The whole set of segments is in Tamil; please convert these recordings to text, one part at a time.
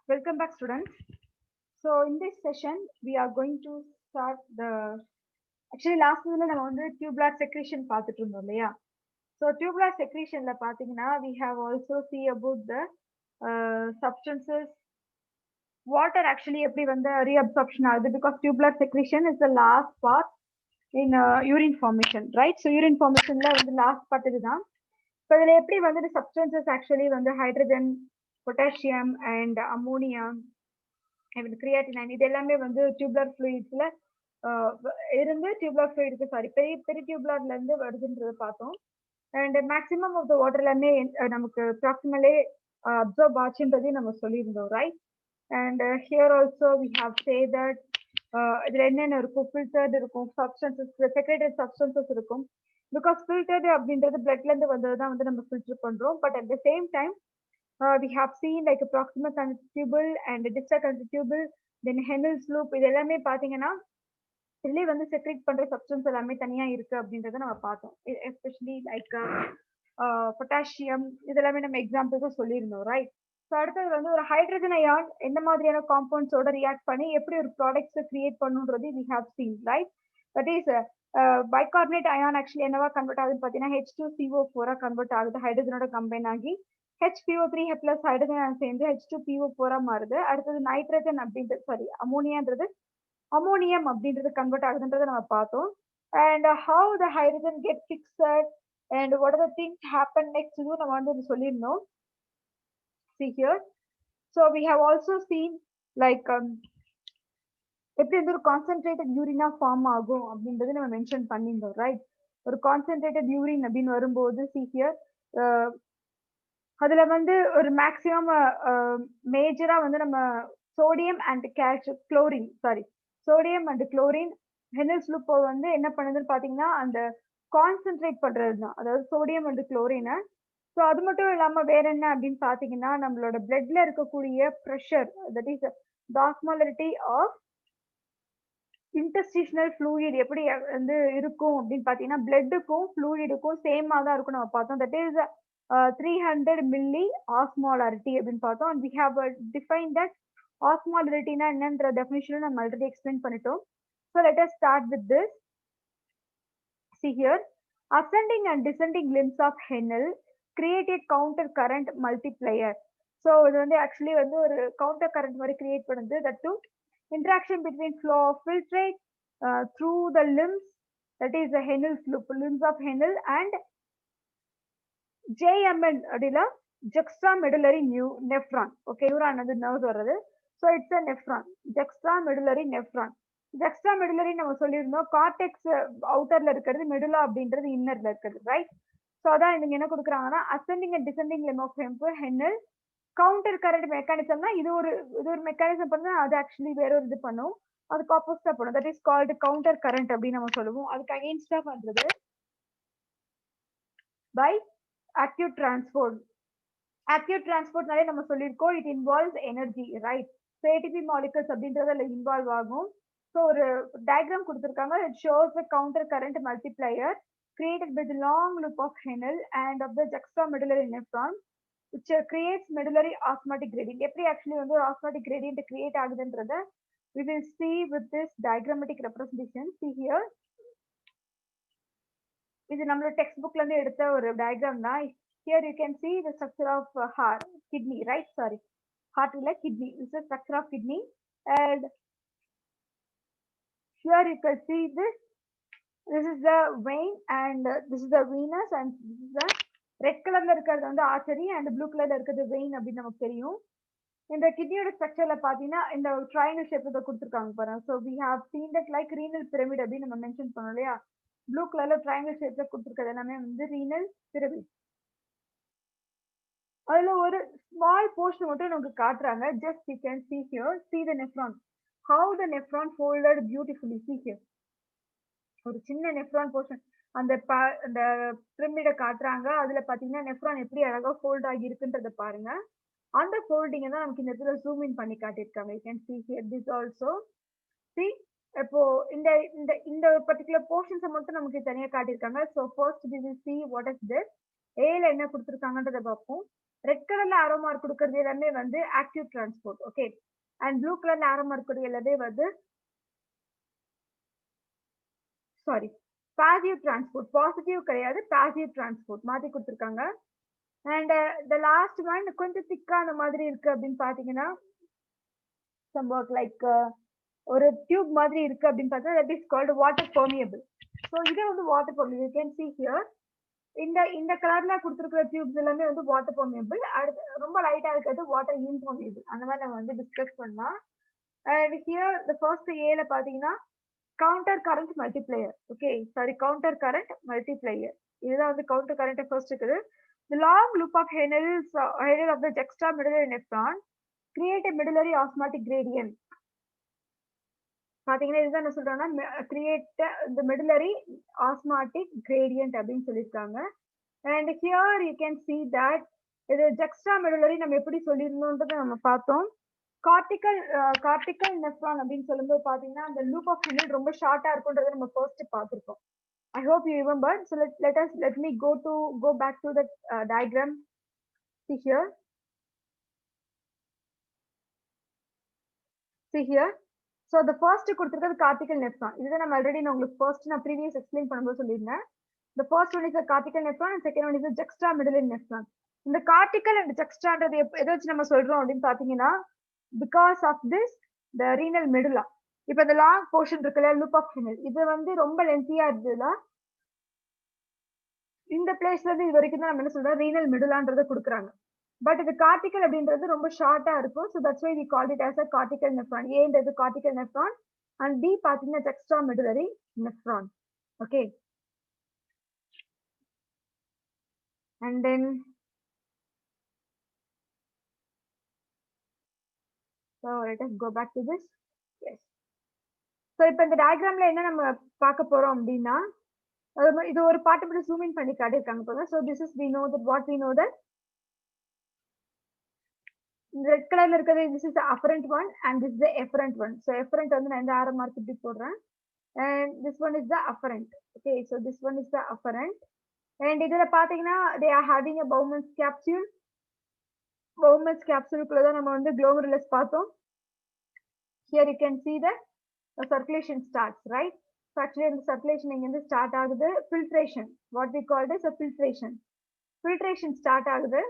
Welcome back, students. So in this session, we are going to start the actually last one நம்ம வந்து tubular secretion பார்த்துட்டு இருந்தோம் இல்லையா? So tubular secretionல பார்த்தீங்கன்னா we have also see about the substances water actually எப்படி வந்து reabsorption ஆகுது because tubular secretion is the last part in urine formation, right? So urine formationல வந்து last part இதுதான். So இதுல எப்படி வந்து substances actually வந்து hydrogen, potassium and ammonia creatinine இது எல்லாமே வந்து tubular fluidsல இருந்து tubular fluid சாரி பெரிடியூபுலர்ல இருந்து வருதுன்றத பார்த்தோம். And maximum of the water எல்லாமே நமக்கு proximally absorb ஆச்சுன்றதையும் நம்ம சொல்லியிருந்தோம், right? And here also we have say that இதுல என்னென்ன இருக்கும், filtered இருக்கும், substances secreted substances இருக்கும். Because filtered அப்படின்றது bloodல இருந்து வந்ததுதான் வந்து நம்ம filter பண்றோம். But at the same time we have seen like a proximal conjunctival and a distal conjunctival, then Henel's loop இது எல்லாமே பாத்தீங்கன்னா இதுலயே வந்து செக்ரேட் பண்ற சப்ஸ்டன்ஸ் எல்லாமே தனியா இருக்கு அப்படின்றத நம்ம பார்த்தோம். எஸ்பெஷலி லைக் பொட்டாசியம் இதெல்லாமே நம்ம எக்ஸாம்பிளுக்கு சொல்லியிருந்தோம், ரைட்? ஸோ அடுத்தது வந்து ஒரு ஹைட்ரஜன் அயான் எந்த மாதிரியான காம்பவுண்ட்ஸோட ரியாக்ட் பண்ணி எப்படி ஒரு ப்ராடக்ட்ஸை கிரியேட் பண்ணுன்றது we have seen, right? That is bicarbonate ion actually என்னவா கன்வெர்ட் ஆகுதுன்னு பார்த்தீங்கன்னா H2CO4 கன்வெர்ட் ஆகுது, ஹைட்ரஜனோட கம்பைன் ஆகி HPO3 பிளஸ் ஹைட்ரஜன் சேர்ந்து H2PO4 மாறுது. அடுத்தது நைட்ரஜன் அப்படின்றது சாரி அமோனியான்றது அமோனியம் அப்படின்றது கன்வெர்ட் ஆகுதுன்றதை நம்ம பார்த்தோம். And how the hydrogen get fixed and what are the things happen next இதுவும் நம்ம வந்து சொல்லியிருந்தோம். See here, so we have also seen like எப்படி வந்து ஒரு கான்சென்ட்ரேட்டட் யூரினா ஃபார்ம் ஆகும் அப்படின்றது நம்ம மென்ஷன் பண்ணியிருந்தோம், ரைட்? ஒரு கான்சென்ட்ரேட்டட் யூரின் அப்படின்னு வரும்போது see here அதுல வந்து ஒரு மேக்சிமம் மேஜரா வந்து நம்ம sodium and chlorine sorry sodium and chlorine Henle's loop வந்து என்ன பண்ணுதுன்னு பாத்தீங்கன்னா அந்த கான்சென்ட்ரேட் பண்றது தான், அதாவது சோடியம் அண்ட் குளோரினை. ஸோ அது மட்டும் இல்லாம வேற என்ன அப்படின்னு பாத்தீங்கன்னா நம்மளோட பிளட்ல இருக்கக்கூடிய pressure, that is the osmolality of interstitial fluid எப்படி வந்து இருக்கும் அப்படின்னு பாத்தீங்கன்னா பிளட்டுக்கும் ஃப்ளூயிடுக்கும் சேமா தான் இருக்கும் நம்ம பார்த்தோம். தட் இஸ் 300 milli osmolarity அப்படின்னு பார்த்தோம். and we have defined that osmolarity னா என்னன்ற definition நம்ம ஆல்ரெடி எக்ஸ்பிளைன் பண்ணிட்டோம். so let us start with this. See here, ascending and descending limbs of Henle create a counter current multiplier. so இது வந்து ஆக்சுவலி வந்து ஒரு கவுண்டர் கரண்ட் மாதிரி கிரியேட் பண்ணுது. that too interaction between flow of filtrate through the limbs, that is the Henle's loop, limbs of Henle and JMN அப்படின்னா juxtamedullary nephron. Okay, neuron வந்து நர்வ்ஸ் வர்றது. So it's a nephron, juxtamedullary nephron. Juxtamedullary நம்ம சொல்லியிருந்தோம் கார்டெக்ஸ் அவுட்டர்ல இருக்கிறது, மெடுலா அப்படின்றது இன்னர்ல இருக்கிறது, ரைட்? ஸோ அதான் இவங்க என்ன கொடுக்குறாங்கன்னா ascending and descending limb of Henle counter current மெக்கானிசம்னா இது ஒரு மெக்கானிசம் பண்ணா அது ஆக்சுவலி வேற ஒரு இது பண்ணும், அதுக்கு ஆப்போசிட்டா பண்ணும். That is called counter current அப்படின்னு நம்ம சொல்லுவோம். அதுக்கு அகெயின்ஸ்டா பண்றது பை acute transport. acute transportனாலே நம்ம சொல்லியிருக்கோம் it involves energy, right? so ATP molecules அப்படின்றதுல இன்வால்வ் ஆகும். ஸோ ஒரு டயக்ராம் கொடுத்துருக்காங்க. it shows the counter current multiplier created by the long loop of Henle and of the juxtamedullary nephron which creates medullary osmotic gradient. எப்படி ஆக்சுவலி வந்து ஒரு osmotic gradient கிரியேட் ஆகுதுன்றத we will see with this diagrammatic representation. see here, இது நம்மளோட டெக்ஸ்ட் புக்ல இருந்து எடுத்த ஒரு டயக்ராம் தான். here you can see the structure of heart, kidney, right? sorry, heart இல்ல kidney. this is the structure of kidney and here you can see this is the vein and this is the venous and this is the red கலர்ல இருக்கிறது வந்து ஆர்டரி and ப்ளூ கலர்ல இருக்கிறது வெயின் அப்படின்னு நமக்கு தெரியும். இந்த கிட்னியோட ஸ்ட்ரக்சர்ல பாத்தீங்கன்னா இந்த ட்ரையாங்கிள் ஷேப்ல கொடுத்துருக்காங்க பாருங்க. so we have seen that like renal pyramid அப்படின்னு நம்ம மென்ஷன் பண்ணோம் இல்லையா? ப்ளூ கலர்ல ட்ரையாங்கிள் ஷேப்ல கொடுத்துருக்கிறது எல்லாமே வந்து ரீனல் பிரமிட். அதுல ஒரு ஸ்மால் போர்ஷன் மட்டும் நமக்கு காட்டுறாங்க. just you can see here, see the nephron, how the nephron folded beautifully. see here, ஒரு சின்ன நெஃப்ரான் போர்ஷன் அந்த பிரமிட காட்டுறாங்க. அதுல பாத்தீங்கன்னா நெஃப்ரான் எப்படி அழகா ஃபோல்ட் ஆகி இருக்குன்றத பாருங்க. அந்த ஃபோல்டிங்கை தான் நமக்கு இந்த இடத்துல ஜூம் இன் பண்ணி காட்டியிருக்காங்க. you can see here this also. see, இப்போ இந்த இந்த இந்த பர்டிகுலர் போர்ஷன்ஸை மட்டும் நமக்கு தனியா காட்டியிருக்காங்க. So first we will see what is this. ஏல என்ன கொடுத்துருக்காங்கன்றத பார்ப்போம். ரெட் கலர்ல ஆரோ மார்க் கொடுக்கறது எல்லாமே வந்து active transport. Okay, and blue கலர்ல ஆரோ மார்க் கொடுக்கறது எல்லாமே வந்து சாரி பாசிவ் டிரான்ஸ்போர்ட். பாசிட்டிவ் கிடையாது, பாசிவ் டிரான்ஸ்போர்ட் மாத்தி கொடுத்துருக்காங்க. அண்ட் த லாஸ்ட் ஒன் கொஞ்சம் திக்கான மாதிரி இருக்கு அப்படின்னு பாத்தீங்கன்னா somewhat like ஒரு டியூப் மாதிரி இருக்கு அப்படின்னு பார்த்தா that is called water permeable. so இது வந்து water permeable. you can see here இந்த கலர்ல கொடுத்திருக்கிற டியூப்ஸ் எல்லாமே வந்து வாட்டர் permeable. அடுத்து ரொம்ப லைட்டா இருக்கிறது வாட்டர் impermeable. அந்த மாதிரி நம்ம வந்து டிஸ்கஸ் பண்ணலாம். and here the first A ல பாத்தீங்கன்னா counter current multiplier. okay, sorry, counter current multiplier. இதுதான் வந்து counter current first இருக்குது. the long loop of Henel of the juxtamedullary nephron create a medullary osmotic gradient. பாத்தீங்கன்னா இதுதான் என்ன சொல்றாங்கன்னா கிரியேட் தி மெடுலரி ஆஸ்மாட்டிக் கிரேடியன்ட் அப்படின்னு சொல்லியிருக்காங்க. And here you can see that இது ஜெக்ஸ்ட்ரா மெடுலரி நம்ம எப்படி சொல்லியிருந்தோன்றதை நம்ம பார்த்தோம். கார்டிகல் நெஃப்ரான் அப்படின்னு சொல்லும்போது பாத்தீங்கன்னா அந்த லூப் ஆஃப் ஹெனல் ரொம்ப ஷார்ட்டா இருக்குன்றதை நம்ம ஃபர்ஸ்ட் பார்த்திருக்கோம். I hope you remember. So let me go back to the diagram. See here. So the first கொடுத்திருக்கிறது கார்டிகல் நெஃப்ரான். இதுதான் நம்ம ஆல்ரெடி நான் உங்களுக்கு ஃபர்ஸ்ட் நான் ப்ரீவியஸ் எக்ஸ்பிளைன் பண்ணும்போது சொல்லியிருந்தேன். The first one is the cortical nephron and second one is the juxtamedullary nephron. இந்த கார்டிகல் அண்ட் ஜெக்ஸ்ட்ரான்றது எதை வச்சு நம்ம சொல்றோம் அப்படின்னு பாத்தீங்கன்னா because of this the renal medulla. இப்போ இந்த லாங் போர்ஷன் இருக்குல்ல லூப் ஆஃப் ஹெனல், இது வந்து ரொம்ப லென்த்தியா இருந்ததுல இந்த பிளேஸ்ல இருந்து இது வரைக்கும் தான் நம்ம என்ன சொல்றோம் ரீனல் மெடுலான்றதை கொடுக்குறாங்க. பட் இது கார்டிகல் அப்படின்றது ரொம்ப ஷார்ட்டா இருக்கும். So that's why we call it as a cortical nephron. ஏன்றது கார்டிகல் நெஃப்ரான் அண்ட் பி பாத்தீங்கன்னா juxtamedullary nephron. Okay, and then so let us go back to this. Yes. So இப்போ இந்த டயக்ராம்ல என்ன நம்ம பார்க்க போறோம் அப்படின்னா இது ஒரு பாட்டு மட்டும் ஜூம் இன் பண்ணி காட்டியிருக்காங்க போல. So this is we know that what we know that red கலர்ல இருக்கிறது this is the afferent one and this is the efferent one. So efferent வந்து நான் இந்த ஆரோ மார்க் இப்படி போடுறேன் and this one is the afferent. Okay, so this one is the afferent and இதுல பாத்தீங்கன்னா they are having a Bowman's capsule. Bowman's capsule குள்ள தான் நம்ம வந்து glomerulus பார்த்தோம். Here you can see that the circulation starts, right? So actually the circulation இங்க இருந்து ஸ்டார்ட் ஆகுது. filtration, what we call this a filtration start ஆகுது.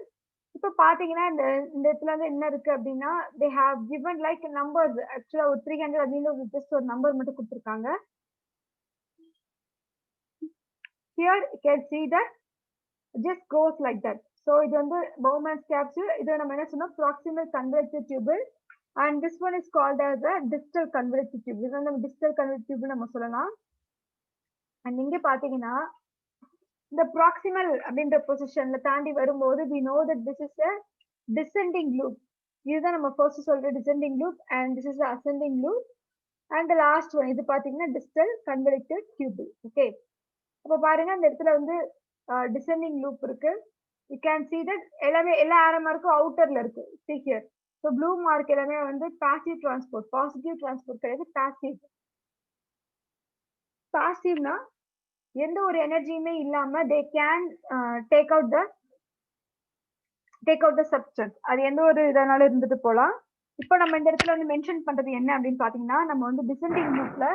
இப்போ பாத்தீங்கன்னா இந்த இடத்துல வந்து என்ன இருக்கு அப்படின்னா they have given like numbers. ஆக்சுவலா ஒரு 300 அப்படின்னு ஜஸ்ட் ஒரு நம்பர் மட்டும் கொடுத்துருக்காங்க. Here you can see that just goes like that. So இது வந்து Bowman's capsule. இது நம்ம என்ன சொன்னோம் proximal convoluted tubule and this one is called as a distal convoluted tubule. இது வந்து distal convoluted tubule நம்ம சொல்லலாம். and இங்க பாத்தீங்கன்னா இந்த proximal அப்படின்ற பொசிஷன்ல தாண்டி வரும்போது we know that this is a descending loop. இதுதான் நம்ம ஃபர்ஸ்ட் சொல்ற descending loop and this is the ascending loop and the last one இது பாத்தீங்கன்னா distal convoluted tubule. okay, அப்ப பாருங்க இந்த இடத்துல வந்து descending loop இருக்கு. you can see that எல்லா ஆரோ மார்க்கும் அவுட்டர்ல இருக்கு. see here. so blue mark எல்லாமே வந்து passive transport. positive transport கிடையாது, passivனா எந்த ஒரு எனர்ஜியுமே இல்லாம they can take out the substance. அது எந்த ஒரு இதனால இருந்துட்டு போலாம். இப்போ நம்ம இந்த இடத்துல வந்து மென்ஷன் பண்றது என்ன அப்படின்னு பாத்தீங்கன்னா நம்ம வந்து descending loopல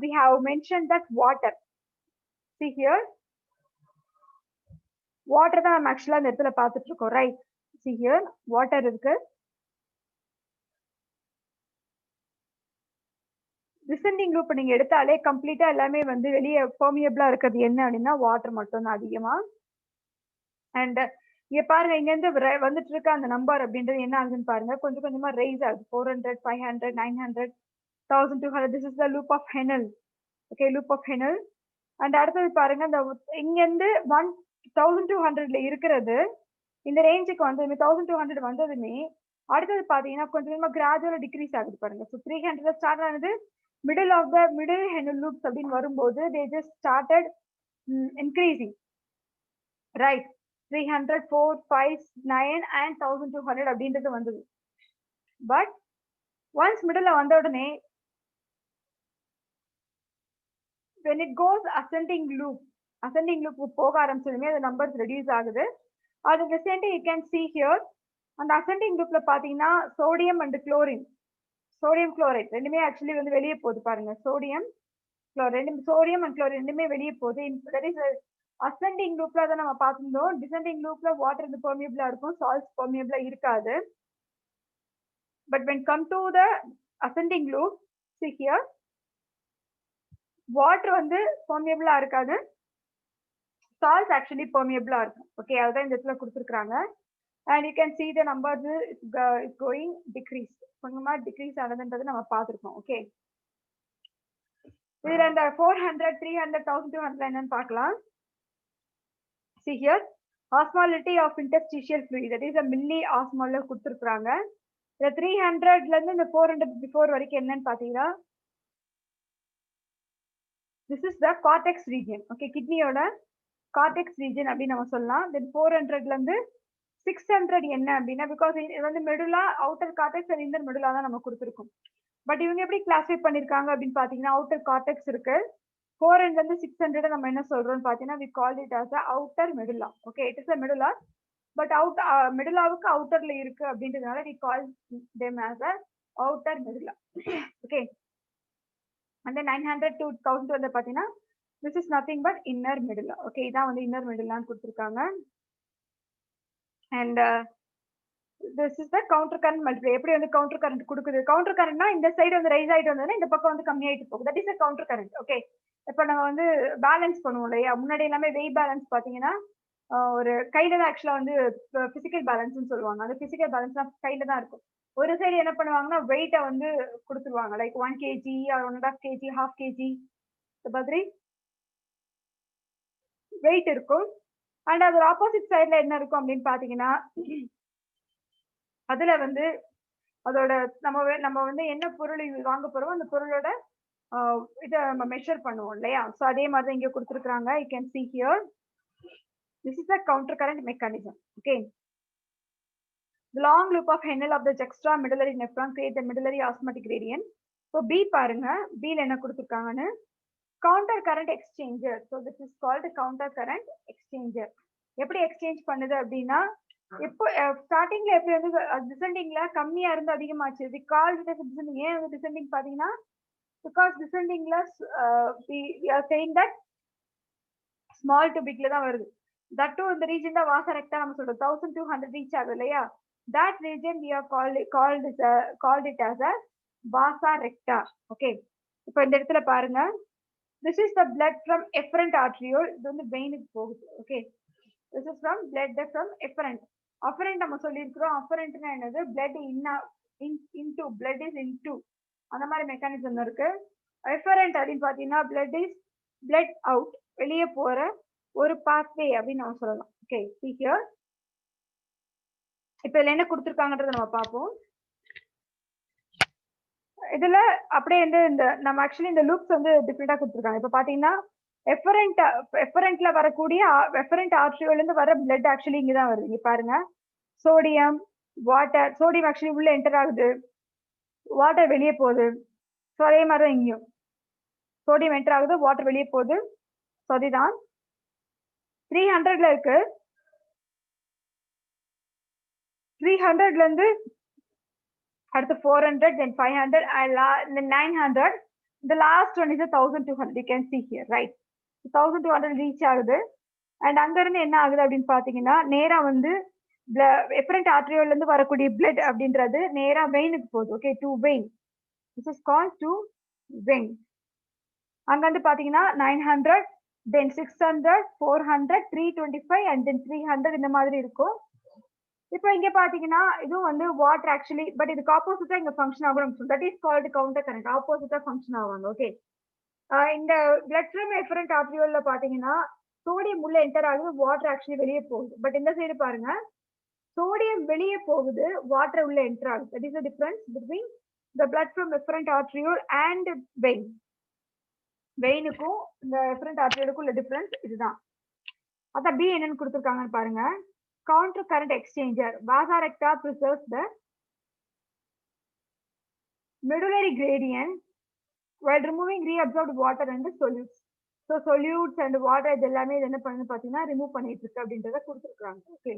we have mentioned that water. see here, water தான் நம்ம ஆக்சுவலா இந்த இடத்துல பார்த்துட்டு இருக்கோம், ரைட்? see here, water இருக்கு. descending loop நீங்க எடுத்தாலே கம்ப்ளீட்டா எல்லாமே வந்து வெளியே பெர்மியபிளா இருக்கிறது என்ன அப்படின்னா வாட்டர் மட்டும் தான் அதிகமா. அண்ட் இங்க பாருங்க இங்க இருந்து வந்துட்டு இருக்க அந்த நம்பர் அப்படின்றது என்ன ஆகுதுன்னு பாருங்க, கொஞ்சம் கொஞ்சமா ரைஸ் ஆகுது. 400, 500, 900, 1200. this is the loop of Henel. okay, loop of Henel. And அடுத்தது பாருங்க இந்த இங்க இருந்து 1200ல இருக்கிறது இந்த ரேஞ்சுக்கு வந்து 1200 வந்ததுமே அடுத்தது பாத்தீங்கன்னா கொஞ்சம் கொஞ்சமா கிராஜுவலா டிக்ரீஸ் ஆகுது பாருங்க. ஸோ 300 ஸ்டார்ட் ஆனது middle Henel loops அப்படின்னு வரும்போது they just started increasing, right? 300, 4, 5, 9 and 1200 அப்படின்றது வந்தது. பட் ஒன்ஸ் மிடில் வந்த உடனே when it goes ascending loop போக ஆரம்பிச்சதுமே அந்த நம்பர்ஸ் ரெடியூஸ் ஆகுது. or the descending you can see here. And ascending groupல பாத்தீங்கன்னா sodium and chlorine, sodium chloride ரெண்டுமே actually வந்து வெளியே போகுது பாருங்க. sodium chloride, sodium and chlorine ரெண்டுமே வெளியே போகுது. that is ascending groupல தான் நம்ம பார்த்திருந்தோம். descending groupல water வந்து permeable இருக்கும், salts permeable இருக்காது. but when come to the ascending group, see here, water வந்து permeable இருக்காது, salts actually permeable இருக்கும். okay, அதுதான் இந்த இடத்துல கொடுத்திருக்காங்க. and you can see the numbers is going decrease, கொஞ்சமா decrease ஆனதுன்றது நம்ம பார்த்திருக்கோம். okay, இதுல இந்த 400 300 1200 என்னன்னு பார்க்கலாம். see here, osmolality of interstitial fluid, that is a milli osmolar கொடுத்திருக்காங்க. இந்த 300 ல இருந்து இந்த 400 before வரைக்கும் என்னன்னு பாத்தீங்கன்னா, this is the cortex region. okay, கிட்னியோட cortex region அப்படி நம்ம சொல்லலாம். then 400 ல இருந்து 600 என்ன அப்படின்னா, பிகாஸ் இது வந்து medulla, outer cortex and inner medulla தான் நம்ம கொடுத்துருக்கோம். பட் இவங்க எப்படி கிளாஸிஃபை பண்ணிருக்காங்க அப்படின்னு பாத்தீங்கன்னா, அவுட்டர் கார்டெக்ஸ் இருக்கு, 400 ல இருந்து 600 நம்ம என்ன சொல்றோம்னு பாத்தீங்கன்னா, we call it as a outer medulla. okay, it is a medulla, but out மெடுலாவுக்கு அவுட்டர்ல இருக்கு அப்படின்றதுனால we call them as a outer medulla. okay, and then 900 to 1000 வந்து பாத்தீங்கன்னா, this is nothing but inner medulla. okay, இதான் வந்து inner medulla கொடுத்திருக்காங்க. and this is the counter current multiplier. எப்படி வந்து counter current கொடுக்குது, counter currentனா இந்த சைடு வந்து ரைஸ் ஆயிட்டு வந்ததுன்னா இந்த பக்கம் வந்து கம்மி ஆயிட்டு போகுது, that is a counter current. okay, இப்போ நம்ம வந்து பேலன்ஸ் பண்ணுவோம் இல்லையா, முன்னாடி எல்லாமே வெயிட் பேலன்ஸ் பாத்தீங்கன்னா ஒரு கையில தான் ஆக்சுவலா வந்து பிசிக்கல் பேலன்ஸ்னு சொல்லுவாங்க. அந்த பிசிக்கல் பேலன்ஸ் கையில தான் இருக்கும். ஒரு சைடு என்ன பண்ணுவாங்கன்னா வெயிட்டை வந்து கொடுத்துருவாங்க, like 1 kg or 1.5 kg, 1/2 kg, இந்த மாதிரி வெயிட் இருக்கும். அண்ட் அது ஆப்போசிட் சைட்ல என்ன இருக்கும் அப்படின்னு பாத்தீங்கன்னா, அதுல வந்து அதோட நம்ம வந்து என்ன பொருள் வாங்க போறோம் அந்த பொருளோட இதை நம்ம மெஷர் பண்ணுவோம் இல்லையா. ஸோ அதே மாதிரி தான் இங்க கொடுத்துருக்காங்க. You can see here, this is the counter current mechanism. okay, the long loop of Henle of the juxtamedullary nephron create the medullary osmotic gradient. so B பாருங்க, B ல என்ன கொடுத்துருக்காங்கன்னு, counter current exchanger. so this is called counter current exchanger. எப்படி எக்ஸ்சேஞ்ச் பண்ணுது அப்படின்னா, இப்போ ஸ்டார்டிங்ல எப்படி வந்து டிசெண்டிங்ல கம்மியா இருந்து அதிகமாச்சு, we called it as descending. ஏன் வந்து டிசெண்டிங் பாத்தீங்கன்னா, because descendingல we are saying that small to bigல தான் வருது. that too இந்த ரீஜன் தான் வாசா ரெக்டா நம்ம சொல்றோம். 1200 ரீச் ஆகுது இல்லையா, that region we are called it as a vasa recta. okay, இப்போ இந்த இடத்துல பாருங்க, this is the blood from efferent arteriole, இது வந்து வெயினுக்கு போகுது. okay, this is from blood from efferent. afferent நம்ம சொல்லியிருக்கிறோம், afferentனா என்னது, blood into, blood is into, அந்த மாதிரி மெக்கானிசம் இருக்கு. efferent அப்படின்னு பாத்தீங்கன்னா blood out, வெளியே போற ஒரு பாத்வே அப்படின்னு நம்ம சொல்லலாம். okay, see here, இப்ப இதுல என்ன கொடுத்திருக்காங்கன்றத நம்ம பார்ப்போம். இதுல அப்படியே வந்து இந்த நம்ம ஆக்சுவலி இந்த லூப்ஸ் வந்து டிஃபரெண்டா கொடுத்திருக்காங்க. இப்ப பாத்தீங்கன்னா எஃபரண்ட்ல வரக்கூடிய எஃபரண்ட் ஆர்டரியோல இருந்து வர பிளட் ஆக்சுவலி இங்க தான் வருது. இங்க பாருங்க, சோடியம் வாட்டர், சோடியம் ஆக்சுவலி உள்ள என்டர் ஆகுது, வாட்டர் வெளியே போகுது. ஸோ அதே மாதிரி தான் இங்கேயும் சோடியம் என்டர் ஆகுது, வாட்டர் வெளியே போகுது. ஸோ அதுதான் 300ல இருக்கு, 300ல இருந்து அடுத்து 400, then 500, then 900. the last one is 1200. you can see here, right, 1200 reach ஆகுது. அண்ட் அங்க இருந்து என்ன ஆகுது அப்படின்னு பாத்தீங்கன்னா, நேரா வந்து எஃபரண்ட் ஆர்டரியோல இருந்து வரக்கூடிய பிளட் அப்படின்றது நேரா வெயினுக்கு போகுது. Okay, to vein, this is called to vein. அங்க வந்து பாத்தீங்கன்னா 900, then 600, 400, 325 and then 300 இந்த மாதிரி இருக்கும். இப்போ இங்க பாத்தீங்கன்னா இதுவும் வந்து வாட்டர் ஆக்சுவலி, பட் இதுக்கு ஆப்போசிட்டா இங்க ஃபங்க்ஷன் ஆகும். That is called counter current, ஆப்போசிட்டா ஃபங்க்ஷன் ஆவாங்க. ஓகே, இந்த பிளட் ஃப்ரம் எஃபரண்ட் ஆர்டரியோல பாத்தீங்கன்னா சோடியம் உள்ள என்டர் ஆகுது, வாட்டர் ஆக்சுவலி வெளியே போகுது. பட் இந்த சைடு பாருங்க, சோடியம் வெளியே போகுது, வாட்டர் உள்ள என்டர் ஆகுது. That is the difference between the blood from efferent arteriole and vein. வெயினுக்கும் இந்த எஃபரண்ட் ஆர்டரியோலுக்கும் உள்ள டிஃபரன்ஸ் இதுதான். அதான் பி என்னன்னு கொடுத்துருக்காங்கன்னு பாருங்க, counter current exchanger. Vasa recta preserves the medullary gradient while removing reabsorbed water and the solutes. So solutes and water இது எல்லாமே இது என்ன பண்ணுது பார்த்தீங்கன்னா ரிமூவ் பண்ணிட்டு இருக்கு அப்படின்றத கொடுத்துருக்காங்க. Okay,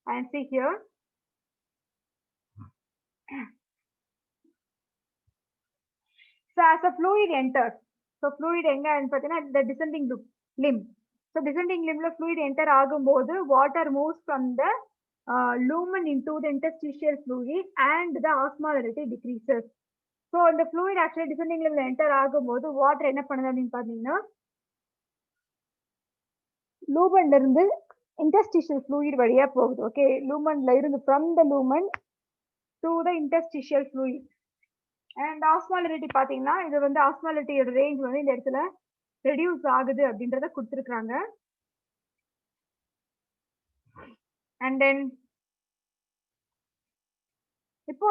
and see here. So as a fluid enters, so fluid எங்க பார்த்தீங்கன்னா the descending limb. So descending limbல fluid enter ஆகும்போது water moves from the lumen into the interstitial fluid and the osmolarity decreases. So the fluid actually descending limbல enter ஆகும்போது water என்ன பண்ணுது அப்படின்னு பார்த்தீங்கன்னா லூமன்ல இருந்து interstitial fluid வழியா போகுது. ஓகே, லூமன்ல இருந்து from the lumen to the interstitial fluid. And osmolality பார்த்தீங்கன்னா இது வந்து ஆஸ்மாலிட்டியோட ரேஞ்ச் வந்து இந்த இடத்துல ரெடியூஸ் ஆகுது அப்படின்றத கொடுத்துருக்காங்க. அண்ட் தென் இப்போ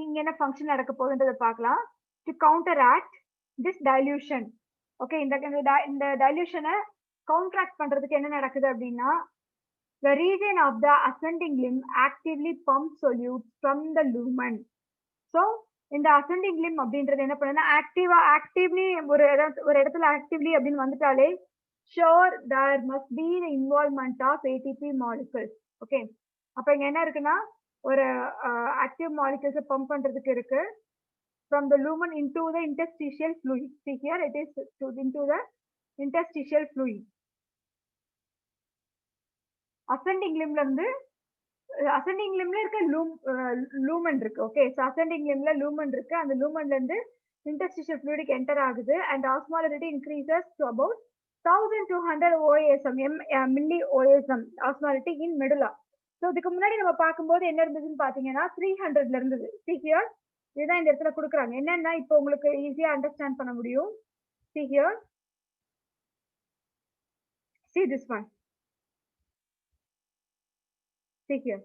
இங்க என்ன ஃபங்க்ஷன் நடக்க போகுதுன்றதை பார்க்கலாம். To counteract this dilution. Okay, இந்த டைல்யூஷனை கவுண்டராக்ட் பண்றதுக்கு என்ன நடக்குது அப்படின்னா the region of the ascending limb actively pumps solutes from the lumen. So இந்த அசெண்டிங் லிம் அப்படின்றது என்ன பண்ணுன்னா ஆக்டிவ்லி ஒரு இடத்துல ஆக்டிவ்லி அப்படின்னு வந்துட்டாலே sure there must be the involvement of ATP molecules. Okay, அப்ப இங்க என்ன இருக்குன்னா ஒரு ஆக்டிவ் மாலிகுல்ஸை பம்ப் பண்றதுக்கு இருக்கு from the lumen into the interstitial fluid. See here it is into the interstitial fluid. Ascending லிம்ல இருந்து அசெண்டிங் லிம்ல இருக்க லூமன் இருக்கு. ஓகே, சோ அசெண்டிங் லிம்ல லூமன் இருக்கு. அந்த லூமன்ல இருந்து இன்டர்ஸ்டிஷியல் ஃப்ளூயிட் என்டர் ஆகுது and osmolality increases to about 1200 OASM milli OASM osmolality in medulla. So இதுக்கு முன்னாடி நம்ம பார்க்கும்போது என்ன இருந்ததுன்னு பாத்தீங்கன்னா 300ல இருந்தது. See here, இதுதான் இந்த இடத்துல கொடுக்குறாங்க. என்னன்னா இப்போ உங்களுக்கு ஈஸியா அண்டர்ஸ்டாண்ட் பண்ண முடியும். See here, see this one. See here.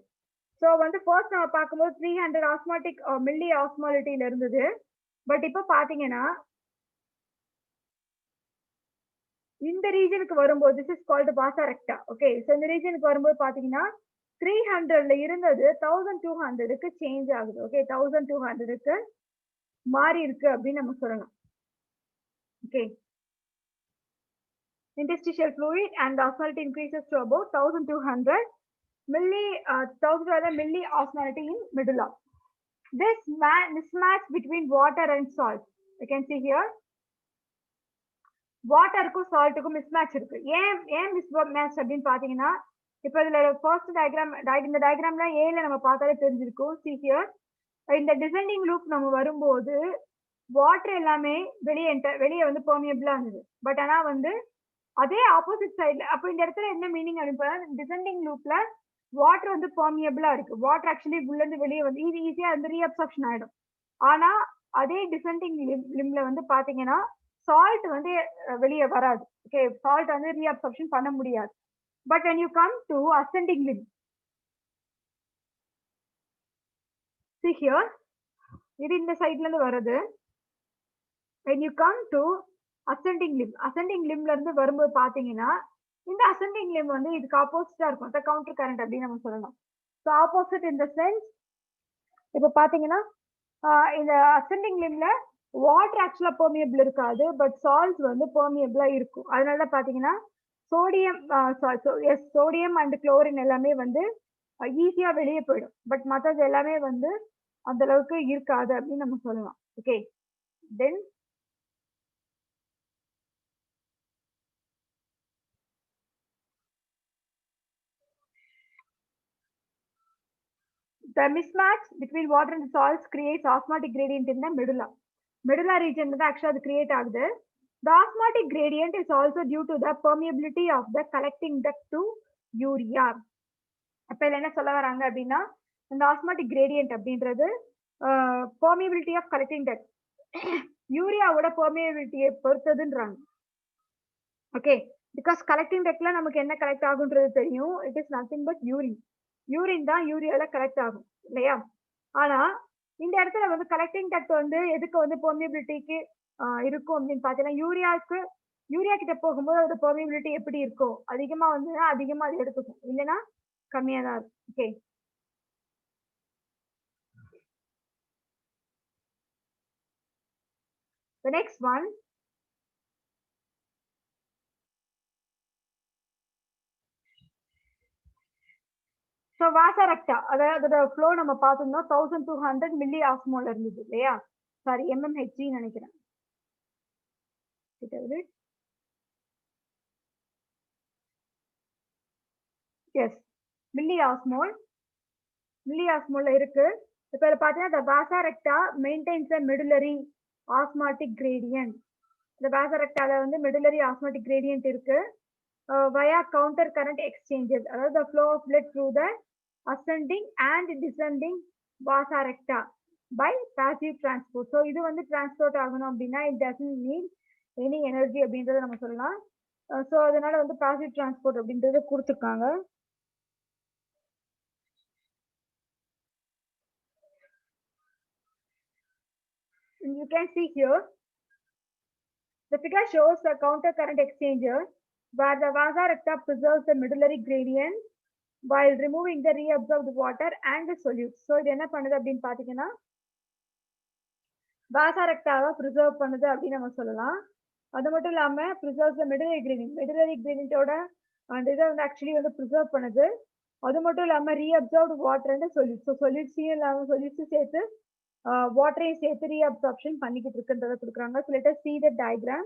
So வந்து ஃபர்ஸ்ட் நம்ம பார்க்கும்போது 300 ஆஸ்மாட்டிக் மில்லி ஆஸ்மாலிட்டியில இருந்தது. பட் இப்போ பாத்தீங்கன்னா இந்த ரீஜனுக்கு வரும்போது திஸ் இஸ் கால்டு வாசா ரெக்டா. ஓகே, ஸோ இந்த ரீஜனுக்கு வரும்போது பாத்தீங்கன்னா 300ல இருந்தது 1200க்கு சேஞ்ச் ஆகுது. ஓகே, 1200க்கு மாறி இருக்கு அப்படின்னு நம்ம சொல்லலாம். Okay, interstitial fluid and the osmolality increases to about 1200 milli osmolality in medulla. This mismatch between water and salt, you can see here, வாட்டருக்கும் சால்ட்டுக்கும் மிஸ்மேட்ச் இருக்கு. ஏன் மிஸ்மேட்ச் அப்படின்னு பாத்தீங்கன்னா இப்போ இதுல ஃபர்ஸ்ட் இந்த டயக்ராம்ல ஏல நம்ம பார்த்தாலே தெரிஞ்சிருக்கும். See here, இந்த டிசெண்டிங் லூப் நம்ம வரும்போது வாட்டர் எல்லாமே வெளியே வந்து பெர்மியபிளா இருந்தது. பட் ஆனா வந்து அதே ஆப்போசிட் சைட்ல அப்போ இந்த இடத்துல என்ன மீனிங் அப்படின்னு டிசெண்டிங் லூப்ல வாட்டர் வந்து பெர்மியபிளா இருக்கு. வாட்டர் ஆக்சுவலி உள்ள இருந்து வெளியே வந்து ஈஸியா வந்து ரீஅப்சார்ப்ஷன் ஆயிடும். ஆனா அதே டிசெண்டிங் லிம்ல வந்து பாத்தீங்கன்னா சால்ட் வந்து வெளியே வராது. ஓகே, சால்ட் வந்து ரீஅப்சார்ப்ஷன் பண்ண முடியாது. But when you come to ascending limb, see here, இது இந்த சைட்ல இருந்து வருது. when you come to ascending limbல இருந்து வரும்போது பாத்தீங்கன்னா இந்த ascending limb வந்து இதுக்கு ஆப்போசிட்டா இருக்கும். அத கவுண்டர் கரண்ட் அப்படின்னு நம்ம சொல்லலாம். So opposite in the sense இப்போ பாத்தீங்கன்னா இந்த ascending limbல வாட்டர் ஆக்சுவலா பெர்மியபிள் இருக்காது. பட் சால்ட்ஸ் வந்து பெர்மியபிளா இருக்கும். அதனால பாத்தீங்கன்னா சோடியம் அண்ட் குளோரின் எல்லாமே வந்து ஈஸியா வெளியே போயிடும். பட் மற்றது எல்லாமே வந்து அந்த அளவுக்கு இருக்காது அப்படின்னு நம்ம சொல்லலாம். Okay, then the mismatch between water and salts creates osmotic gradient in the medulla region வந்து actually அது create ஆகுது. The osmotic gradient is also due to the permeability of the collecting duct to urea. அப்ப இதுல என்ன சொல்ல வராங்க அப்படின்னா இந்த osmotic gradient அப்படின்றது permeability of collecting duct யூரியாவோட permeability பொறுத்ததுன்றாங்க. ஓகே, பிகாஸ் கலெக்டிங் டக்ட்ல நமக்கு என்ன கலெக்ட் ஆகுன்றது தெரியும். It is nothing but urine தான் யூரியால கலெக்ட் ஆகும் இல்லையா. ஆனா இந்த இடத்துல வந்து கலெக்டிங் டக்ட் வந்து எதுக்கு வந்து பெர்மியபிலிட்டிக்கு இருக்கும் அப்படின்னு பாத்தீங்கன்னா யூரியா கிட்ட போகும்போது அதோட பெர்மியபிலிட்டி எப்படி இருக்கும், அதிகமா வந்து அதிகமா அது எடுத்துக்கும், இல்லைன்னா கம்மியா தான் இருக்கும். Okay, The next one, so vasa recta, அதோட flow நம்ம பார்த்தோம்னா 1200 milli osmol இருந்தது இல்லையா? சாரி mmHg நினைக்கிறேன். Yes, milli osmol இருக்கு. இப்போ இதில் பார்த்தீங்கன்னா the vasa recta maintains a medullary osmotic gradient. இந்த vasa recta வந்து medullary osmotic gradient இருக்கு. Via counter current exchanges, அதாவது the flow of blood through the ascending and descending vasa recta by passive transport. So இது வந்து transport ஆகணும் அப்படின்னா it doesn't need any energy அப்படின்றத நம்ம சொல்லலாம். ஸோ அதனால வந்து passive transport அப்படின்றத கொடுத்துருக்காங்க. You can see here the figure shows the counter current exchanger where the vasa recta preserves the medullary gradient while removing the reabsorbed water and the solutes. So இது என்ன பண்ணுது அப்படின்னு பார்த்தீங்கன்னா vasa rectaவை preserve பண்ணுது அப்படின்னு நம்ம சொல்லலாம். அது மட்டும் இல்லாம preserves the medullary gradient-ஓட அந்த இதை வந்து ஆக்சுவலி வந்து preserve பண்ணுது. அது மட்டும் இல்லாம reabsorbed water and solutes. So solutes-ஐயும் இல்லாம solutes சேர்த்து வாட்டரையும் சேர்த்து reabsorption பண்ணிக்கிட்டு இருக்குன்றதை கொடுக்குறாங்க. So let us see the diagram.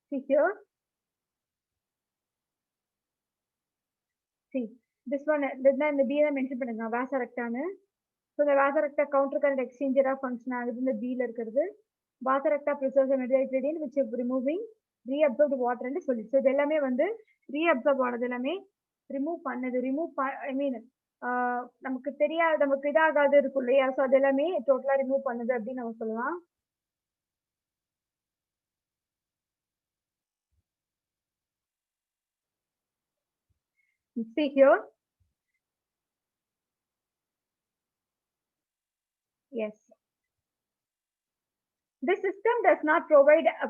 See here. See this one, இந்த B தான் மென்ஷன் பண்ணுங்க vasa recta-னு. So the vasa recta counter current exchanger function ஆகுது இந்த B ல இருக்கிறது. Vasa recta preserves the medullary gradient which is removing reabsorbed water and solutes. So இது எல்லாமே வந்து reabsorb ஆனது எல்லாமே remove பண்ணது, I mean நமக்கு தெரியாது, நமக்கு இதாகாது இருக்கும் இல்லையா? ஸோ அது எல்லாமே டோட்டலா ரிமூவ் பண்ணுது அப்படின்னு நம்ம சொல்லலாம். See here. Yes. This system does not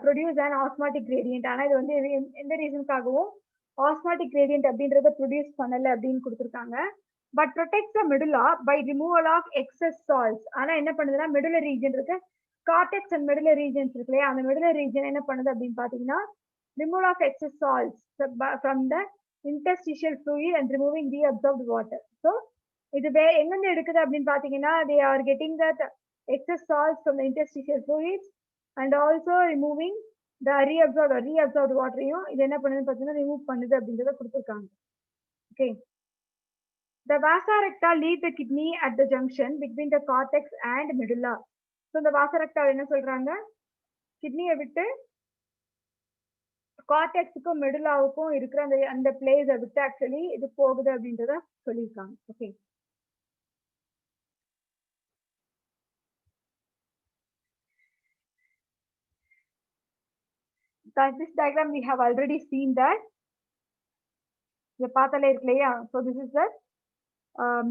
produce an osmotic gradient. ஆனா இது வந்து எந்த ரீசனுக்காகவும் osmotic gradient அப்படின்றத ப்ரொடியூஸ் பண்ணல அப்படின்னு கொடுத்துருக்காங்க. But protects the medulla by removal of excess salts. ஆனா என்ன பண்ணுதுன்னா medullary region இருக்கு, cortex and medullary regions இருக்கு இல்லையா? அந்த medullary region என்ன பண்ணுது அப்படின்னு பார்த்தீங்கன்னா removal of excess salts from the interstitial fluid and removing reabsorbed water. So இது எங்கிருந்து எடுக்குது அப்படின்னு பார்த்தீங்கன்னா they are getting that excess salts from the interstitial fluids and also removing the reabsorbed water-யும் இது என்ன பண்ணுதுன்னு பார்த்தீங்கன்னா remove பண்ணுது அப்படின்றத கொடுத்துருக்காங்க. Okay. The vasa recta leave the kidney at the junction between the cortex and medulla. So இந்த vasa recta என்ன சொல்றாங்க, கிட்னியை விட்டு கார்டெக்ஸுக்கும் மெடுலாவுக்கும் இருக்கிற அந்த பிளேஸை விட்டு ஆக்சுவலி இது போகுது அப்படின்றத சொல்லியிருக்காங்க. Okay. This diagram we have already seen that. இதை பார்த்தாலே இருக்கு இல்லையா? So this is the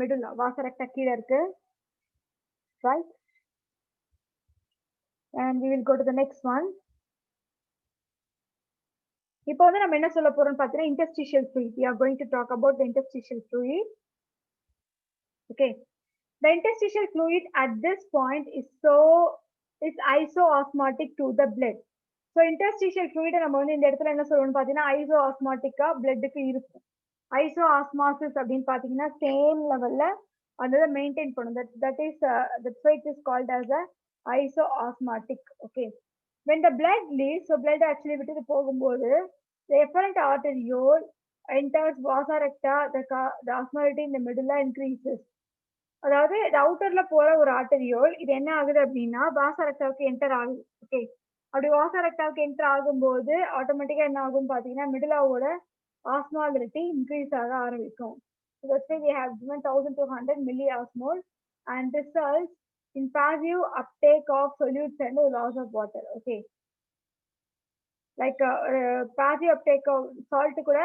medulla. vasa recta கீழே இருக்கு, right? And we will go to the next one. இப்போ வந்து நம்ம என்ன சொல்ல போறோம்னு பார்த்தீங்கன்னா interstitial fluid. We are going to talk about the interstitial fluid. Okay. The interstitial fluid at this point is isoosmotic to the blood. So interstitial fluid நம்ம வந்து இந்த இடத்துல என்ன சொல்றோம்னு பார்த்தீங்கன்னா isoosmotic-ஆ blood-க்கு இருக்கும். Isoosmosis அப்படின்னு பார்த்தீங்கன்னா சேம் லெவல்ல அதை மெயின்டைன் பண்ணும். That's why it is called as a isoosmotic. Okay. When the blood leaves, so blood actually விட்டு போகும்போது the efferent arteriole enters vasa recta, the osmolality in the medulla increases. அதாவது அவுட்டர்ல போற ஒரு ஆர்டரியோல் இது என்ன ஆகுது அப்படின்னா vasa rectaவுக்கு என்டர் ஆகுது. ஓகே. அப்படி vasa rectaவுக்கு என்டர் ஆகும்போது ஆட்டோமேட்டிக்கா என்ன ஆகும் பார்த்தீங்கன்னா மெடுலாவோட osmolality இன்க்ரீஸ் ஆக ஆரம்பிக்கும். So that's why we have given 1200 milliosmol and this results in passive uptake of solutes and loss of water. Okay. Like passive uptake of salt கூட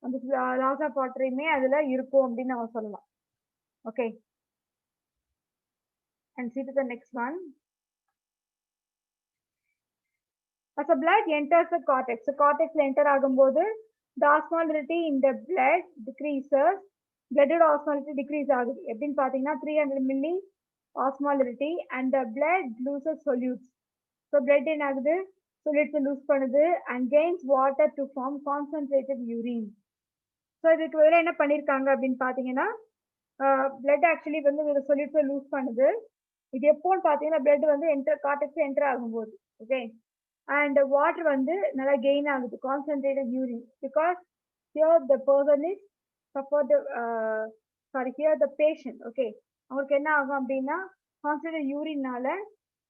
அந்த loss of water-மே அதுல இருக்கும் அப்படின்னு நம்ம சொல்லலாம். Okay. And see to the next one. As the blood enters the cortex, the cortex enter ஆகும்போது the osmolality in the blood decreases. Blooded osmolality decrease ஆகுது. எப்படின்னு பார்த்தீங்கன்னா 300 milli osmolarity, and the blood loses solutes. So blood என்னாகுது solutes lose பண்ணுது and gains water to form concentrated urine. So இதுக்கு பதிலா என்ன பண்ணிருக்காங்க அப்படின்னு பாத்தீங்கன்னா blood actually வந்து solutes lose பண்ணுது. இது எப்போன்னு பாத்தீங்கன்னா blood வந்து காட்டுக்கு என்டர் ஆகும்போது ஓகே and water வந்து நல்லா கெயின் ஆகுது concentrated urine because here the person is suffer the here the patient okay அவங்களுக்கு என்ன ஆகும் அப்படின்னா concentrated urineனால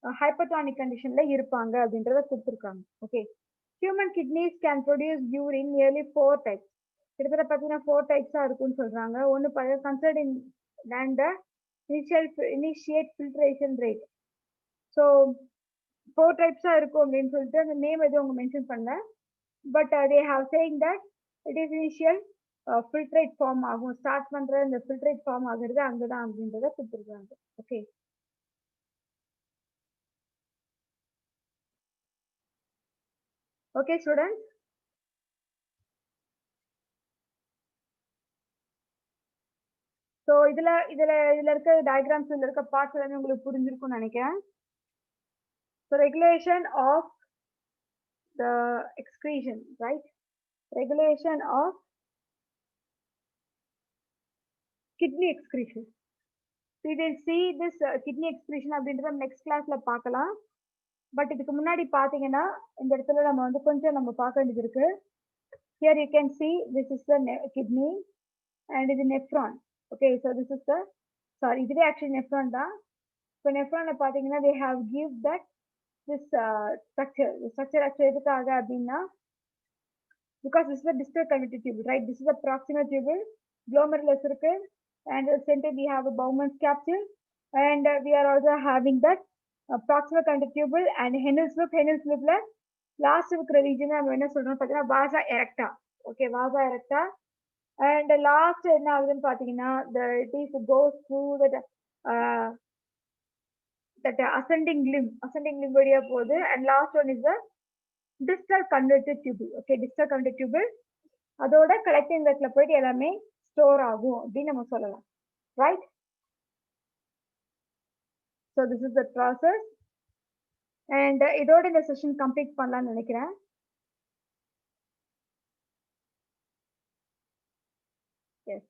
hypertonic conditionல இருப்பாங்க அப்படின்றத கொடுத்துருக்காங்க okay human kidneys can produce urine nearly 4 types கிட்டத்தட்ட பார்த்தீங்கன்னா 4 டைப்ஸா இருக்கும்னு சொல்றாங்க ஒன்னு considered in and the initiate filtration rate so 4 டைப்ஸா இருக்கும் அப்படின்னு சொல்லிட்டு அந்த நேம் எதுவும் அவங்க மென்ஷன் பண்ணல but they have saying that it is initial filtrate form ஆகும் ஸ்டார்ட் பண்ற இந்த filtrate form ஆகுறது அங்கதான் அப்படின்றத கொடுத்துருக்காங்க ஓகே ஓகே ஸ்டூடெண்ட்ஸ் ஸோ இதுல இருக்க டயக்ராம்ஸ் இதுல இருக்க பார்ட்ஸ் எல்லாமே உங்களுக்கு புரிஞ்சிருக்கும்னு நினைக்கிறேன் so regulation of the excretion right regulation of kidney excretion. So we will see this kidney excretion அப்படின்றத next classல பார்க்கலாம் பட் இதுக்கு முன்னாடி பாத்தீங்கன்னா இந்த இடத்துல நம்ம வந்து கொஞ்சம் நம்ம பார்க்க வேண்டியது இருக்கு here you can see this is the kidney and இது nephron okay so this is the sorry இதுவே actually nephron தான் so nephronல பாத்தீங்கன்னா they have give that this structure the structure actually எதுக்காக அப்படின்னா because this is the distal convoluted tubule right this is the proximal tubule glomerulus இருக்கு and the center we have a Bowman's capsule and we are also having that proximal convoluted tubule and Henle's loop last இருக்கிற region நம்ம என்ன சொல்றோம் பாத்தீங்கன்னா vasa erecta okay vasa erecta and last என்ன ஆகுதுன்னு பாத்தீங்கன்னா it is goes through that ascending limb வழியா போகுது and last one is the distal convoluted tubule okay distal convoluted tubule அதோட collecting ductல போயிட்டு எல்லாமே ஸ்டோர் ஆகும் அப்படின்னு நம்ம சொல்லலாம் right so this is the process and இதோட இந்த செஷன் கம்ப்ளீட் பண்ணலாம்னு நினைக்கிறேன் yes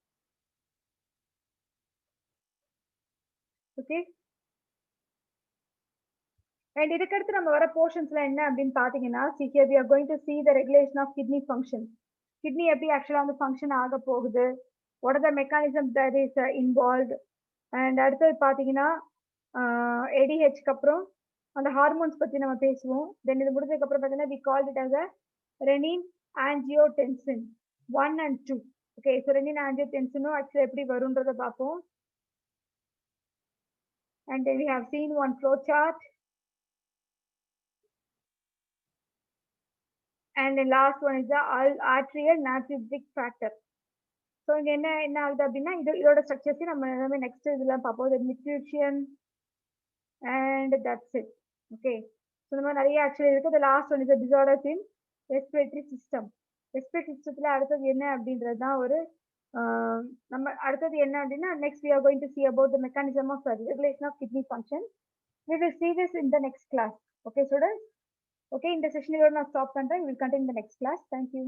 okay and இதுக்கு அடுத்து நம்ம வர போர்ஷன்ஸ்ல என்ன அப்படின்னு பாத்தீங்கன்னா see here we are going to see the regulation of kidney function kidney எப்படி ஆக்சுவலா வந்து ஃபங்க்ஷன் ஆக போகுது what are the mechanisms that is involved and அடுத்து பாத்தீங்கன்னா ADH அப்புறம் அந்த ஹார்மோன்ஸ் பத்தி நம்ம பேசுவோம் தென் இது முடிஞ்சதுக்கு அப்புறம் பாத்தீங்கன்னா we called it as a renin angiotensin 1 and 2 okay so renin angiotensin actually எப்படி வரும்ன்றத பாப்போம் and then we have seen one flow chart and the last one is the arterial natriuretic factor so இங்க என்ன ஆகுது அப்படின்னா இதோட ஸ்ட்ரக்சர்ஸ் நம்ம எல்லாமே நெக்ஸ்ட் இதெல்லாம் பார்ப்போம் nutrition and that's it okay so நம்ம நிறைய ஆக்சுவலி இருக்கு the last one is the disorders in respiratory system சிஸ்டத்துல அடுத்தது என்ன அப்படின்றது தான் ஒரு நம்ம அடுத்தது என்ன அப்படின்னா next we are going to see about the mechanism of regulation of kidney function we will see this in the next class okay students okay in the session we will not stop பண்றேன் we will continue in the next class thank you